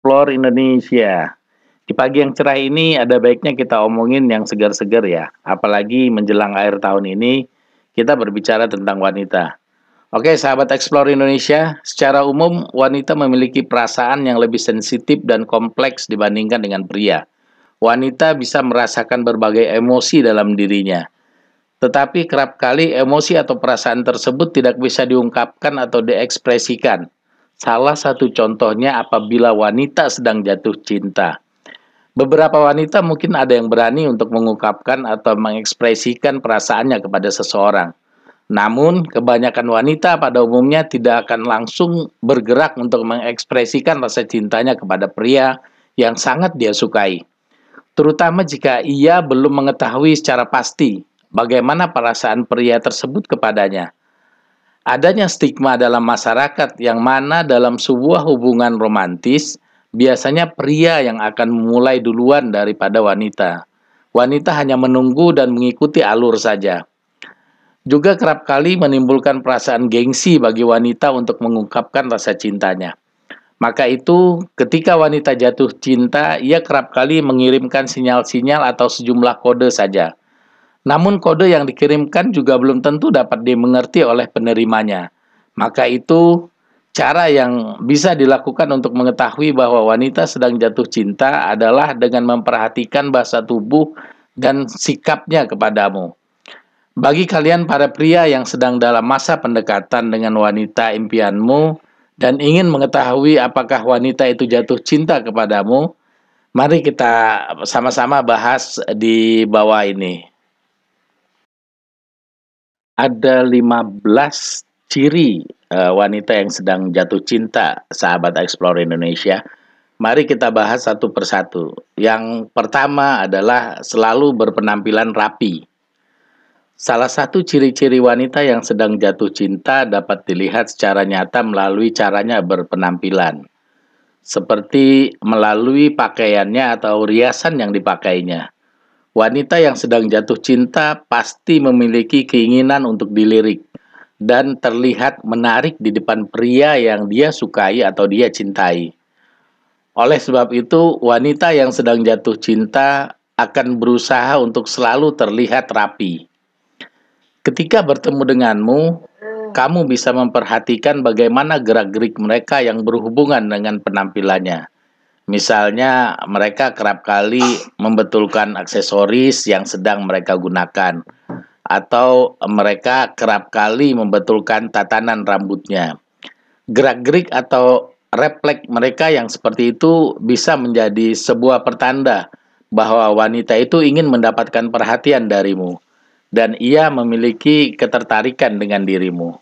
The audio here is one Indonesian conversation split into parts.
Explore Indonesia. Di pagi yang cerah ini ada baiknya kita omongin yang segar-segar ya. Apalagi menjelang akhir tahun ini kita berbicara tentang wanita. Oke, sahabat Explore Indonesia, secara umum wanita memiliki perasaan yang lebih sensitif dan kompleks dibandingkan dengan pria. Wanita bisa merasakan berbagai emosi dalam dirinya. Tetapi kerap kali emosi atau perasaan tersebut tidak bisa diungkapkan atau diekspresikan. Salah satu contohnya apabila wanita sedang jatuh cinta. Beberapa wanita mungkin ada yang berani untuk mengungkapkan atau mengekspresikan perasaannya kepada seseorang. Namun, kebanyakan wanita pada umumnya tidak akan langsung bergerak untuk mengekspresikan rasa cintanya kepada pria yang sangat dia sukai. Terutama jika ia belum mengetahui secara pasti bagaimana perasaan pria tersebut kepadanya. Adanya stigma dalam masyarakat yang mana dalam sebuah hubungan romantis, biasanya pria yang akan memulai duluan daripada wanita. Wanita hanya menunggu dan mengikuti alur saja. Juga kerap kali menimbulkan perasaan gengsi bagi wanita untuk mengungkapkan rasa cintanya. Maka itu, ketika wanita jatuh cinta, ia kerap kali mengirimkan sinyal-sinyal atau sejumlah kode saja. Namun kode yang dikirimkan juga belum tentu dapat dimengerti oleh penerimanya. Maka itu cara yang bisa dilakukan untuk mengetahui bahwa wanita sedang jatuh cinta adalah dengan memperhatikan bahasa tubuh dan sikapnya kepadamu. Bagi kalian para pria yang sedang dalam masa pendekatan dengan wanita impianmu dan ingin mengetahui apakah wanita itu jatuh cinta kepadamu, mari kita sama-sama bahas di bawah ini. Ada 15 ciri wanita yang sedang jatuh cinta, sahabat Explore Indonesia. Mari kita bahas satu persatu. Yang pertama adalah selalu berpenampilan rapi. Salah satu ciri-ciri wanita yang sedang jatuh cinta dapat dilihat secara nyata melalui caranya berpenampilan. Seperti melalui pakaiannya atau riasan yang dipakainya. Wanita yang sedang jatuh cinta pasti memiliki keinginan untuk dilirik dan terlihat menarik di depan pria yang dia sukai atau dia cintai. Oleh sebab itu, wanita yang sedang jatuh cinta akan berusaha untuk selalu terlihat rapi. Ketika bertemu denganmu, kamu bisa memperhatikan bagaimana gerak-gerik mereka yang berhubungan dengan penampilannya. Misalnya, mereka kerap kali membetulkan aksesoris yang sedang mereka gunakan, atau mereka kerap kali membetulkan tatanan rambutnya. Gerak-gerik atau refleks mereka yang seperti itu bisa menjadi sebuah pertanda bahwa wanita itu ingin mendapatkan perhatian darimu, dan ia memiliki ketertarikan dengan dirimu.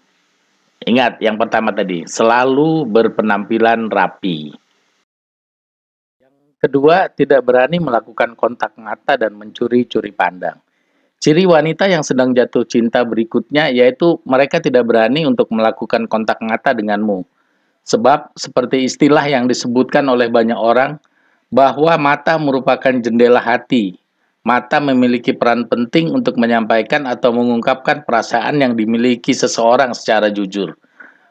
Ingat, yang pertama tadi, selalu berpenampilan rapi. Kedua, tidak berani melakukan kontak mata dan mencuri-curi pandang. Ciri wanita yang sedang jatuh cinta berikutnya yaitu mereka tidak berani untuk melakukan kontak mata denganmu. Sebab seperti istilah yang disebutkan oleh banyak orang bahwa mata merupakan jendela hati. Mata memiliki peran penting untuk menyampaikan atau mengungkapkan perasaan yang dimiliki seseorang secara jujur.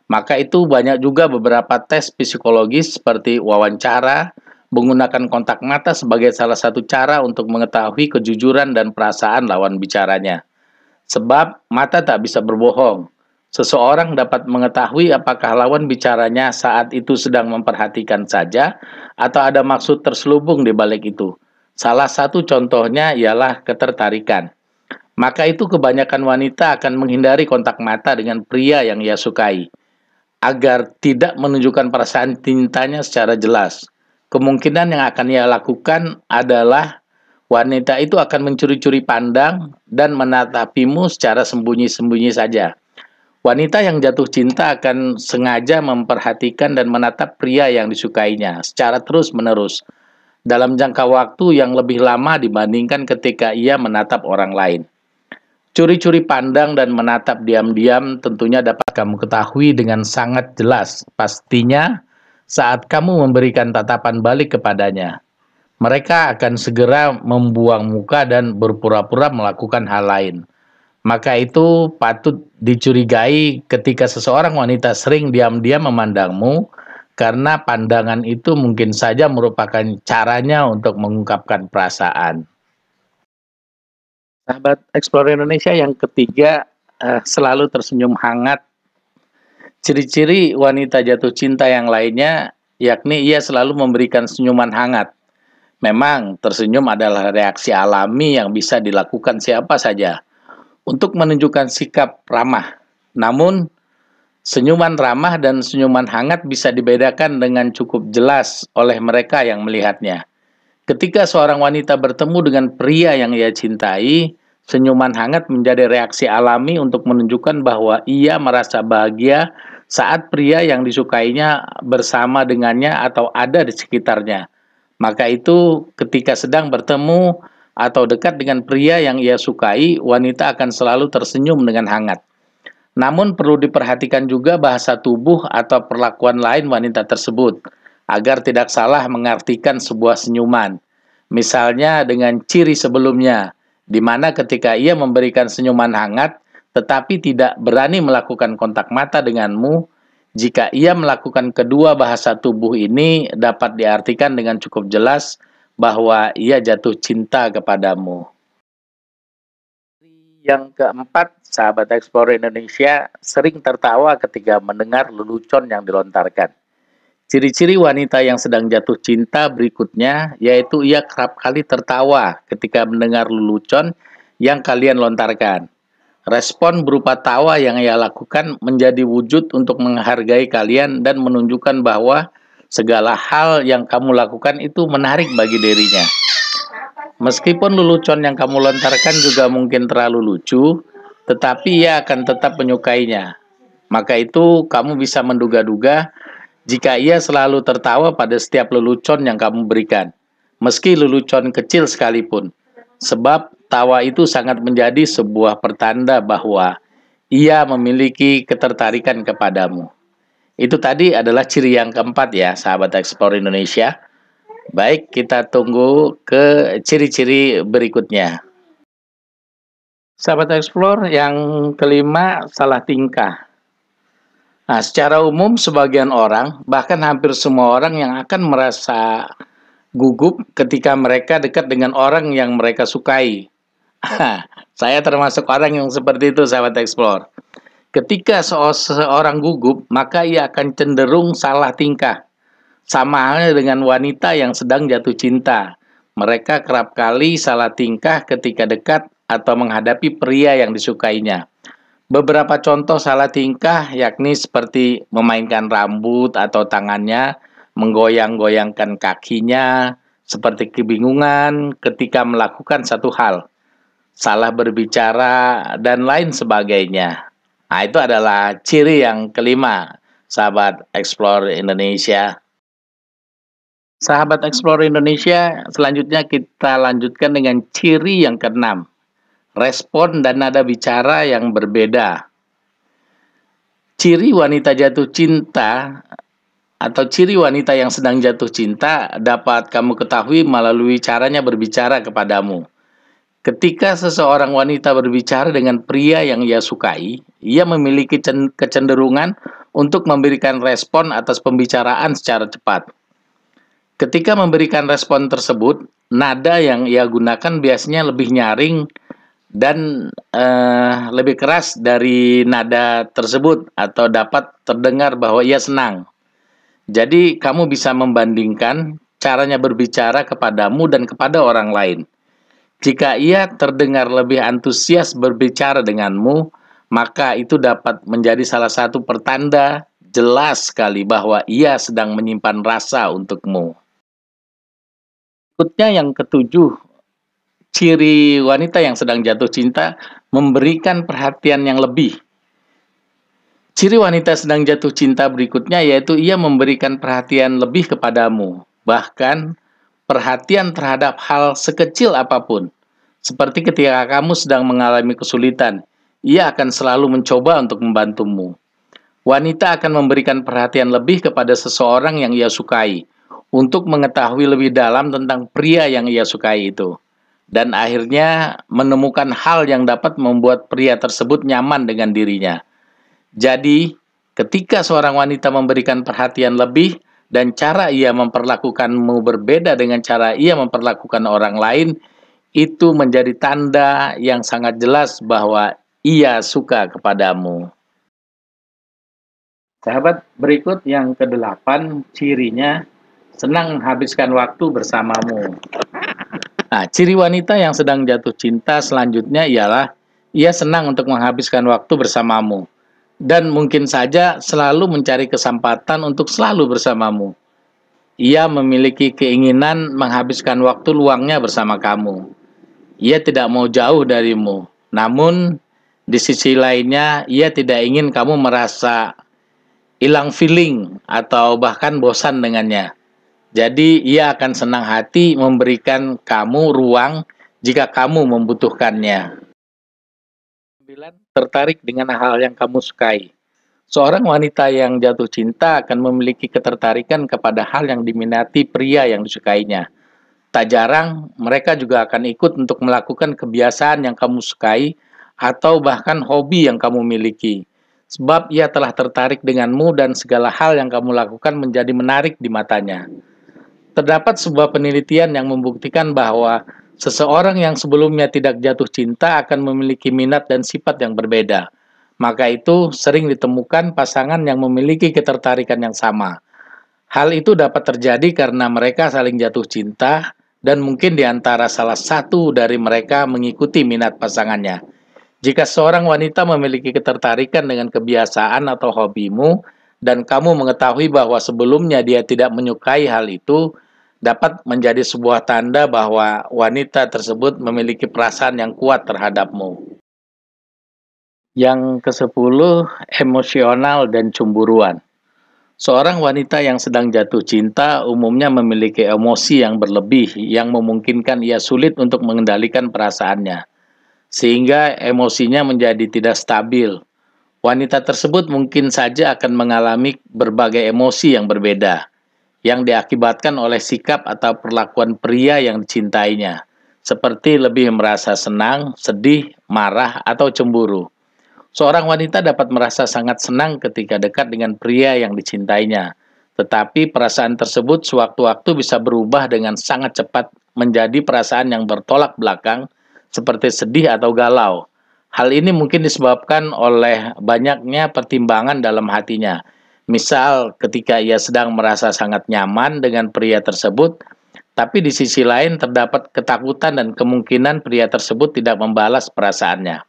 Maka itu banyak juga beberapa tes psikologis seperti wawancara, menggunakan kontak mata sebagai salah satu cara untuk mengetahui kejujuran dan perasaan lawan bicaranya. Sebab mata tak bisa berbohong. Seseorang dapat mengetahui apakah lawan bicaranya saat itu sedang memperhatikan saja atau ada maksud terselubung di balik itu. Salah satu contohnya ialah ketertarikan. Maka itu kebanyakan wanita akan menghindari kontak mata dengan pria yang ia sukai, agar tidak menunjukkan perasaan cintanya secara jelas. Kemungkinan yang akan ia lakukan adalah wanita itu akan mencuri-curi pandang dan menatapimu secara sembunyi-sembunyi saja. Wanita yang jatuh cinta akan sengaja memperhatikan dan menatap pria yang disukainya secara terus-menerus dalam jangka waktu yang lebih lama dibandingkan ketika ia menatap orang lain. Curi-curi pandang dan menatap diam-diam tentunya dapat kamu ketahui dengan sangat jelas. Pastinya saat kamu memberikan tatapan balik kepadanya, mereka akan segera membuang muka dan berpura-pura melakukan hal lain. Maka itu patut dicurigai ketika seseorang wanita sering diam-diam memandangmu karena pandangan itu mungkin saja merupakan caranya untuk mengungkapkan perasaan. Sahabat Explorer Indonesia yang ketiga, selalu tersenyum hangat. Ciri-ciri wanita jatuh cinta yang lainnya, yakni ia selalu memberikan senyuman hangat. Memang tersenyum adalah reaksi alami yang bisa dilakukan siapa saja untuk menunjukkan sikap ramah. Namun, senyuman ramah dan senyuman hangat bisa dibedakan dengan cukup jelas oleh mereka yang melihatnya. Ketika seorang wanita bertemu dengan pria yang ia cintai, senyuman hangat menjadi reaksi alami untuk menunjukkan bahwa ia merasa bahagia saat pria yang disukainya bersama dengannya atau ada di sekitarnya. Maka itu, ketika sedang bertemu atau dekat dengan pria yang ia sukai, wanita akan selalu tersenyum dengan hangat. Namun perlu diperhatikan juga bahasa tubuh atau perlakuan lain wanita tersebut, agar tidak salah mengartikan sebuah senyuman. Misalnya dengan ciri sebelumnya, di mana ketika ia memberikan senyuman hangat, tetapi tidak berani melakukan kontak mata denganmu, jika ia melakukan kedua bahasa tubuh ini dapat diartikan dengan cukup jelas bahwa ia jatuh cinta kepadamu. Yang keempat, sahabat Explorer Indonesia sering tertawa ketika mendengar lelucon yang dilontarkan. Ciri-ciri wanita yang sedang jatuh cinta berikutnya, yaitu ia kerap kali tertawa ketika mendengar lelucon yang kalian lontarkan. Respon berupa tawa yang ia lakukan menjadi wujud untuk menghargai kalian dan menunjukkan bahwa segala hal yang kamu lakukan itu menarik bagi dirinya. Meskipun lelucon yang kamu lontarkan juga mungkin terlalu lucu, tetapi ia akan tetap menyukainya. Maka itu kamu bisa menduga-duga jika ia selalu tertawa pada setiap lelucon yang kamu berikan, meski lelucon kecil sekalipun. Sebab tawa itu sangat menjadi sebuah pertanda bahwa ia memiliki ketertarikan kepadamu. Itu tadi adalah ciri yang keempat ya, sahabat Explore Indonesia. Baik, kita tunggu ke ciri-ciri berikutnya. Sahabat Explore, yang kelima, salah tingkah. Nah, secara umum sebagian orang, bahkan hampir semua orang yang akan merasa gugup ketika mereka dekat dengan orang yang mereka sukai. Saya termasuk orang yang seperti itu, sahabat Explore. Ketika seseorang gugup, maka ia akan cenderung salah tingkah. Sama halnya dengan wanita yang sedang jatuh cinta. Mereka kerap kali salah tingkah ketika dekat atau menghadapi pria yang disukainya. Beberapa contoh salah tingkah yakni seperti memainkan rambut atau tangannya, menggoyang-goyangkan kakinya, seperti kebingungan ketika melakukan satu hal, salah berbicara, dan lain sebagainya. Nah, itu adalah ciri yang kelima, sahabat Explore Indonesia. Sahabat Explore Indonesia, selanjutnya kita lanjutkan dengan ciri yang keenam. Respon dan nada bicara yang berbeda. Ciri wanita jatuh cinta atau ciri wanita yang sedang jatuh cinta dapat kamu ketahui melalui caranya berbicara kepadamu. Ketika seseorang wanita berbicara dengan pria yang ia sukai, ia memiliki kecenderungan untuk memberikan respon atas pembicaraan secara cepat. Ketika memberikan respon tersebut, nada yang ia gunakan biasanya lebih nyaring dan lebih keras dari nada tersebut atau dapat terdengar bahwa ia senang. Jadi kamu bisa membandingkan caranya berbicara kepadamu dan kepada orang lain. Jika ia terdengar lebih antusias berbicara denganmu, maka itu dapat menjadi salah satu pertanda jelas sekali bahwa ia sedang menyimpan rasa untukmu. Berikutnya yang ketujuh, ciri wanita yang sedang jatuh cinta memberikan perhatian yang lebih. Ciri wanita sedang jatuh cinta berikutnya yaitu ia memberikan perhatian lebih kepadamu. Bahkan perhatian terhadap hal sekecil apapun. Seperti ketika kamu sedang mengalami kesulitan, ia akan selalu mencoba untuk membantumu. Wanita akan memberikan perhatian lebih kepada seseorang yang ia sukai, untuk mengetahui lebih dalam tentang pria yang ia sukai itu. Dan akhirnya menemukan hal yang dapat membuat pria tersebut nyaman dengan dirinya. Jadi, ketika seorang wanita memberikan perhatian lebih, dan cara ia memperlakukanmu berbeda dengan cara ia memperlakukan orang lain, itu menjadi tanda yang sangat jelas bahwa ia suka kepadamu. Sahabat, berikut yang kedelapan, cirinya senang menghabiskan waktu bersamamu. Nah, ciri wanita yang sedang jatuh cinta selanjutnya ialah ia senang untuk menghabiskan waktu bersamamu dan mungkin saja selalu mencari kesempatan untuk selalu bersamamu. Ia memiliki keinginan menghabiskan waktu luangnya bersama kamu. Ia tidak mau jauh darimu, namun di sisi lainnya ia tidak ingin kamu merasa hilang feeling atau bahkan bosan dengannya. Jadi ia akan senang hati memberikan kamu ruang jika kamu membutuhkannya. 9. Tertarik dengan hal yang kamu sukai. Seorang wanita yang jatuh cinta akan memiliki ketertarikan kepada hal yang diminati pria yang disukainya. Tak jarang mereka juga akan ikut untuk melakukan kebiasaan yang kamu sukai atau bahkan hobi yang kamu miliki. Sebab ia telah tertarik denganmu dan segala hal yang kamu lakukan menjadi menarik di matanya. Terdapat sebuah penelitian yang membuktikan bahwa seseorang yang sebelumnya tidak jatuh cinta akan memiliki minat dan sifat yang berbeda. Maka itu sering ditemukan pasangan yang memiliki ketertarikan yang sama. Hal itu dapat terjadi karena mereka saling jatuh cinta dan mungkin di antara salah satu dari mereka mengikuti minat pasangannya. Jika seorang wanita memiliki ketertarikan dengan kebiasaan atau hobimu dan kamu mengetahui bahwa sebelumnya dia tidak menyukai hal itu, dapat menjadi sebuah tanda bahwa wanita tersebut memiliki perasaan yang kuat terhadapmu. Yang ke-10, emosional dan cemburuan. Seorang wanita yang sedang jatuh cinta umumnya memiliki emosi yang berlebih yang memungkinkan ia sulit untuk mengendalikan perasaannya, sehingga emosinya menjadi tidak stabil. Wanita tersebut mungkin saja akan mengalami berbagai emosi yang berbeda, yang diakibatkan oleh sikap atau perlakuan pria yang dicintainya, seperti lebih merasa senang, sedih, marah, atau cemburu. Seorang wanita dapat merasa sangat senang ketika dekat dengan pria yang dicintainya, tetapi perasaan tersebut sewaktu-waktu bisa berubah dengan sangat cepat menjadi perasaan yang bertolak belakang, seperti sedih atau galau. Hal ini mungkin disebabkan oleh banyaknya pertimbangan dalam hatinya. Misal, ketika ia sedang merasa sangat nyaman dengan pria tersebut, tapi di sisi lain terdapat ketakutan dan kemungkinan pria tersebut tidak membalas perasaannya.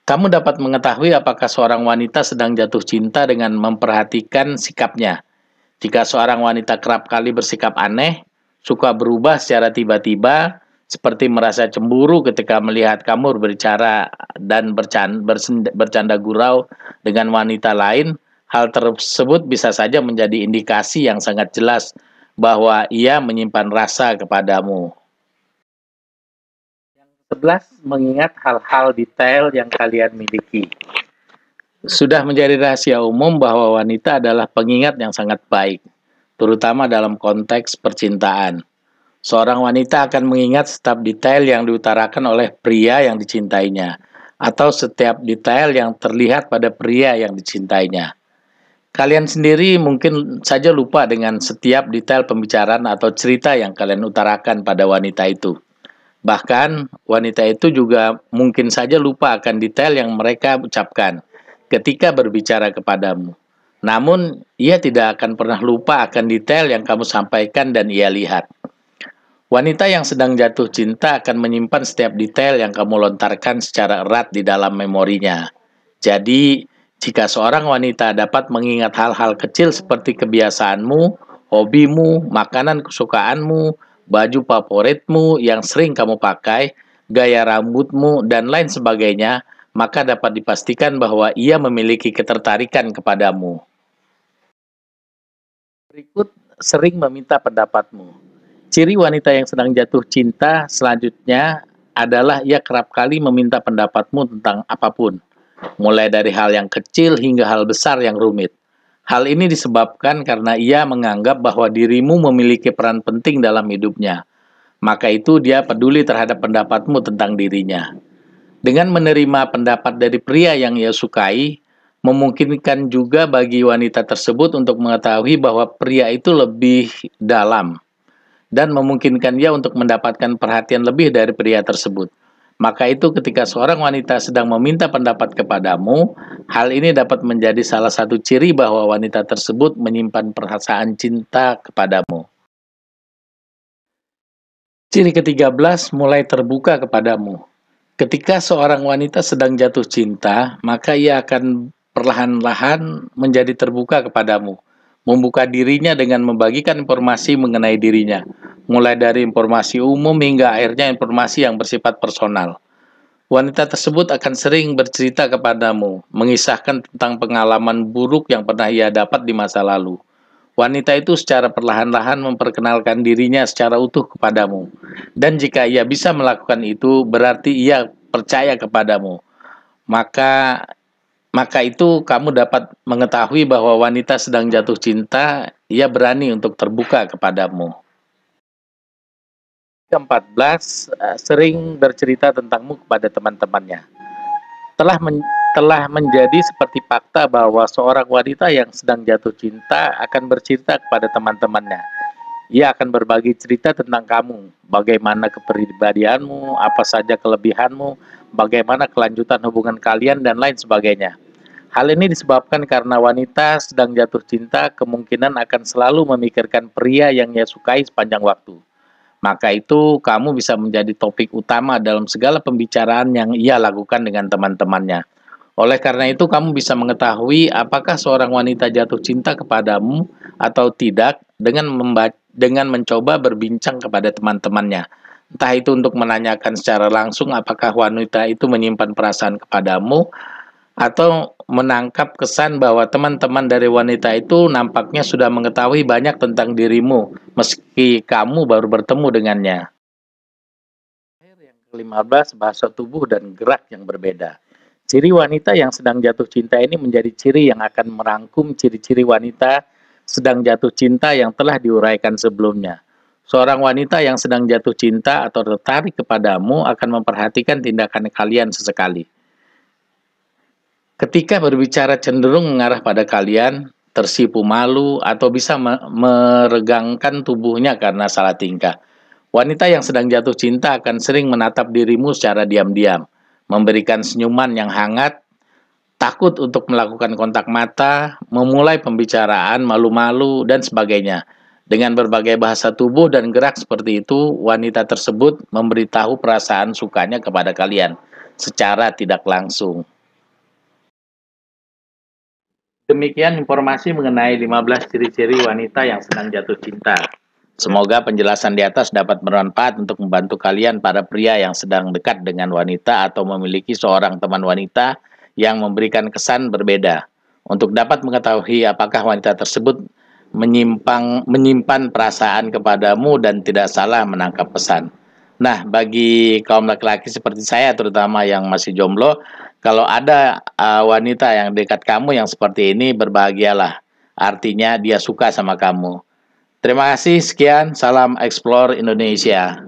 Kamu dapat mengetahui apakah seorang wanita sedang jatuh cinta dengan memperhatikan sikapnya. Jika seorang wanita kerap kali bersikap aneh, suka berubah secara tiba-tiba, seperti merasa cemburu ketika melihat kamu berbicara dan bercanda gurau dengan wanita lain, hal tersebut bisa saja menjadi indikasi yang sangat jelas bahwa ia menyimpan rasa kepadamu. 11. Mengingat hal-hal detail yang kalian miliki. Sudah menjadi rahasia umum bahwa wanita adalah pengingat yang sangat baik, terutama dalam konteks percintaan. Seorang wanita akan mengingat setiap detail yang diutarakan oleh pria yang dicintainya, atau setiap detail yang terlihat pada pria yang dicintainya. Kalian sendiri mungkin saja lupa dengan setiap detail pembicaraan atau cerita yang kalian utarakan pada wanita itu. Bahkan, wanita itu juga mungkin saja lupa akan detail yang mereka ucapkan ketika berbicara kepadamu. Namun, ia tidak akan pernah lupa akan detail yang kamu sampaikan dan ia lihat. Wanita yang sedang jatuh cinta akan menyimpan setiap detail yang kamu lontarkan secara erat di dalam memorinya. Jadi, jika seorang wanita dapat mengingat hal-hal kecil seperti kebiasaanmu, hobimu, makanan kesukaanmu, baju favoritmu yang sering kamu pakai, gaya rambutmu, dan lain sebagainya, maka dapat dipastikan bahwa ia memiliki ketertarikan kepadamu. Berikut sering meminta pendapatmu. Ciri wanita yang sedang jatuh cinta selanjutnya adalah ia kerap kali meminta pendapatmu tentang apapun, mulai dari hal yang kecil hingga hal besar yang rumit. Hal ini disebabkan karena ia menganggap bahwa dirimu memiliki peran penting dalam hidupnya. Maka itu dia peduli terhadap pendapatmu tentang dirinya. Dengan menerima pendapat dari pria yang ia sukai, memungkinkan juga bagi wanita tersebut untuk mengetahui bahwa pria itu lebih dalam dan memungkinkan dia untuk mendapatkan perhatian lebih dari pria tersebut. Maka itu ketika seorang wanita sedang meminta pendapat kepadamu, hal ini dapat menjadi salah satu ciri bahwa wanita tersebut menyimpan perasaan cinta kepadamu. Ciri ke-13, mulai terbuka kepadamu. Ketika seorang wanita sedang jatuh cinta, maka ia akan perlahan-lahan menjadi terbuka kepadamu, membuka dirinya dengan membagikan informasi mengenai dirinya, mulai dari informasi umum hingga akhirnya informasi yang bersifat personal. Wanita tersebut akan sering bercerita kepadamu, mengisahkan tentang pengalaman buruk yang pernah ia dapat di masa lalu. Wanita itu secara perlahan-lahan memperkenalkan dirinya secara utuh kepadamu. Dan jika ia bisa melakukan itu, berarti ia percaya kepadamu. Maka maka itu kamu dapat mengetahui bahwa wanita sedang jatuh cinta, ia berani untuk terbuka kepadamu. Ke-14, sering bercerita tentangmu kepada teman-temannya. Telah menjadi seperti fakta bahwa seorang wanita yang sedang jatuh cinta akan bercerita kepada teman-temannya. Ia akan berbagi cerita tentang kamu, bagaimana kepribadianmu, apa saja kelebihanmu, bagaimana kelanjutan hubungan kalian, dan lain sebagainya. Hal ini disebabkan karena wanita sedang jatuh cinta kemungkinan akan selalu memikirkan pria yang ia sukai sepanjang waktu. Maka itu kamu bisa menjadi topik utama dalam segala pembicaraan yang ia lakukan dengan teman-temannya. Oleh karena itu kamu bisa mengetahui apakah seorang wanita jatuh cinta kepadamu atau tidak dengan mencoba berbincang kepada teman-temannya. Entah itu untuk menanyakan secara langsung apakah wanita itu menyimpan perasaan kepadamu, atau menangkap kesan bahwa teman-teman dari wanita itu nampaknya sudah mengetahui banyak tentang dirimu, meski kamu baru bertemu dengannya. Yang ke-15, bahasa tubuh dan gerak yang berbeda. Ciri wanita yang sedang jatuh cinta ini menjadi ciri yang akan merangkum ciri-ciri wanita sedang jatuh cinta yang telah diuraikan sebelumnya. Seorang wanita yang sedang jatuh cinta atau tertarik kepadamu akan memperhatikan tindakan kalian sesekali. Ketika berbicara cenderung mengarah pada kalian, tersipu malu, atau bisa meregangkan tubuhnya karena salah tingkah. Wanita yang sedang jatuh cinta akan sering menatap dirimu secara diam-diam, memberikan senyuman yang hangat, takut untuk melakukan kontak mata, memulai pembicaraan malu-malu, dan sebagainya. Dengan berbagai bahasa tubuh dan gerak seperti itu, wanita tersebut memberitahu perasaan sukanya kepada kalian secara tidak langsung. Demikian informasi mengenai 15 ciri-ciri wanita yang sedang jatuh cinta. Semoga penjelasan di atas dapat bermanfaat untuk membantu kalian para pria yang sedang dekat dengan wanita atau memiliki seorang teman wanita yang memberikan kesan berbeda. Untuk dapat mengetahui apakah wanita tersebut menyimpan perasaan kepadamu dan tidak salah menangkap pesan. Nah, bagi kaum laki-laki seperti saya, terutama yang masih jomblo, kalau ada wanita yang dekat kamu yang seperti ini, berbahagialah. Artinya dia suka sama kamu. Terima kasih, sekian. Salam Explore Indonesia.